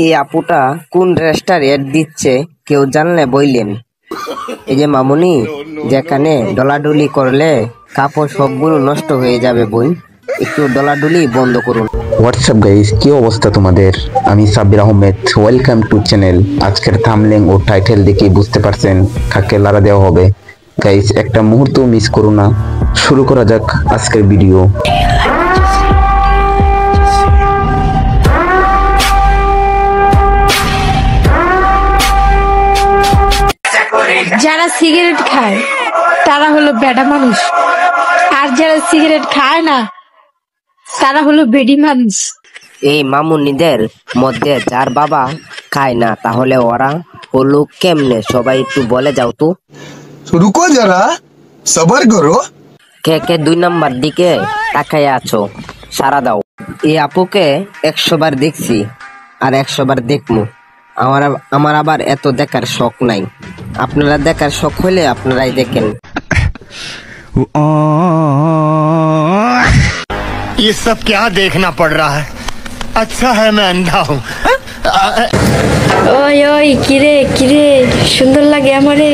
এই আপুটা কোন ড্রেসটার এড দিচ্ছে কেউ জানলে বইলেন। এই যে মামুনি, যেখানে ডলাডুলি করলে কাপড় সবগুলো নষ্ট হয়ে যাবে বোন, একটু ডলাডুলি বন্ধ করুন। হোয়াটসঅ্যাপ গাইস, কি অবস্থা তোমাদের? আমি Sabbir Ahmed, welcome to channel. আজকের থাম্বনেল ও টাইটেল দেখে বুঝতে পারছেন কাকে লাড়া দেওয়া হবে। গাইস, একটা মুহূর্ত মিস করো না। শুরু করা যাক আজকের ভিডিও। যারা সিগারেট খায় তারা হলো বেডা মানুষ, আর যারা সিগারেট খায় না তারা হলো বেডি মানুষ। এই মামুনিদের মধ্যে যার বাবা খায় না, তাহলে ওরা হলো কেমনে? সবাই একটু বলে যাও তো। রুকো যারা, সবার করো। কে কে 2 নাম্বার দিকে তাকায় আছো, সারা দাও। এই আপুকে 100 বার দেখছি আর 100 বার দেখমু। আমার আবার এত দেখার শখ নাই। আপনারা দেখার শখ হলে আপনারাই দেখেন। ये सब क्या देखना पड़ रहा है? अच्छा है मैं अंधा हूँ। ওই ওই কিরে কিরে, সুন্দর লাগে আমারে।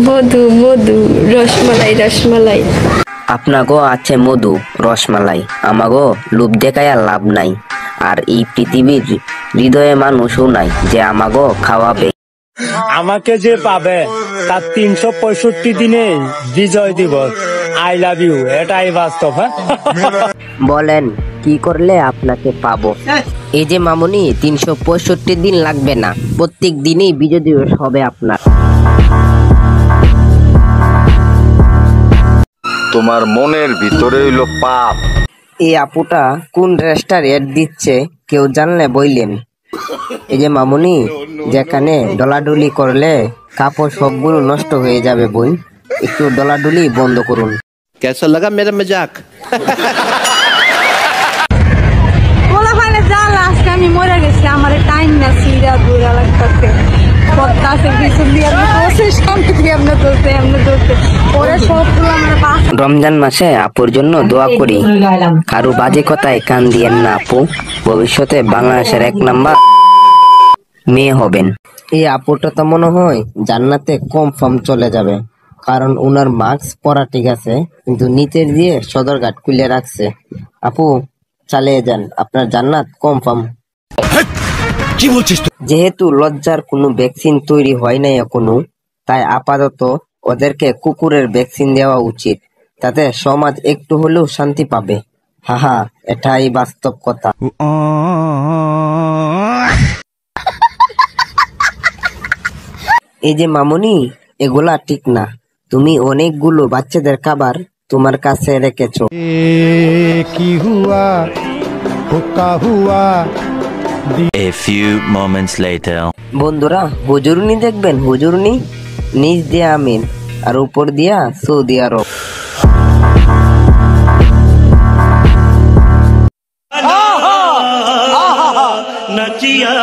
মধু মধু, রসমালাই রসমালাই। আপনাগো আছে মধু রসমালাই, আমাগো লোভ দেখায় আর লাভ নাই। আর এই পৃথিবীর হৃদয়ে মানুষও নাই যে আমাগো খাওয়াবে। আমাকে যে পাবে তার 365 দিনে বিজয় দিবস। আই লাভ ইউ, এটাই বাস্তব। বলেন কি করলে আপনাকে পাবো? এই যে মামুনি, 365 দিন লাগবে না, প্রত্যেক দিনই বিজয় দিবস হবে আপনার। তোমার মনের ভিতরে হইলো পাপ। এই আপুটা কোন ড্রেসটার এড দিচ্ছে কেউ জানলে বইলেন। এই যে মামুনি, যেখানে ডলাডুলি করলে কাপড় সবগুলো নষ্ট হয়ে যাবে বোন, একটু ডলাডুলি বন্ধ করুন। कैसा लगा मेरा मजाक? বলা হয় না যা, লাস্ট আমি মরে গেছি, আমার টাইম না সিরা দূরা লাগতেছে। রমজান মাসে আপুর জন্য দোয়া করি, কারো বাজে কথায় কান দিয়েন না আপু, ভবিষ্যতে বাংলাদেশের 1 নাম্বার মেয়ে হবেন। এই আপুটা তো মনে হয় জান্নাতে কনফার্ম চলে যাবে, কারণ উনার মাস্ক পরা ঠিক আছে কিন্তু নিচের দিয়ে সদরঘাট খুলে রাখছে। আপু চালিয়ে যান, আপনার জান্নাত কনফার্ম। যেহেতু লজ্জার কোনো ভ্যাকসিন তৈরি হয় নাই এখনো, তাই আপাতত ওদেরকে কুকুরের ভ্যাকসিন দেওয়া উচিত, তাতে সমাজ একটু হলেও শান্তি পাবে। হাহা, এটাই বাস্তব কথা। এই যে মামুনি, এগুলা ঠিক না। তুমি অনেকগুলো বাচ্চাদের খাবার তোমার কাছে রেখেছো। কি হুয়া হুকা হুয়া। A few moments later. বন্ধুরা, হুজুরনি দেখবেন, হুজুরনি নিচ দিয়ে আমিন আর উপর দিয়া সৌদি আরব। নচিয়া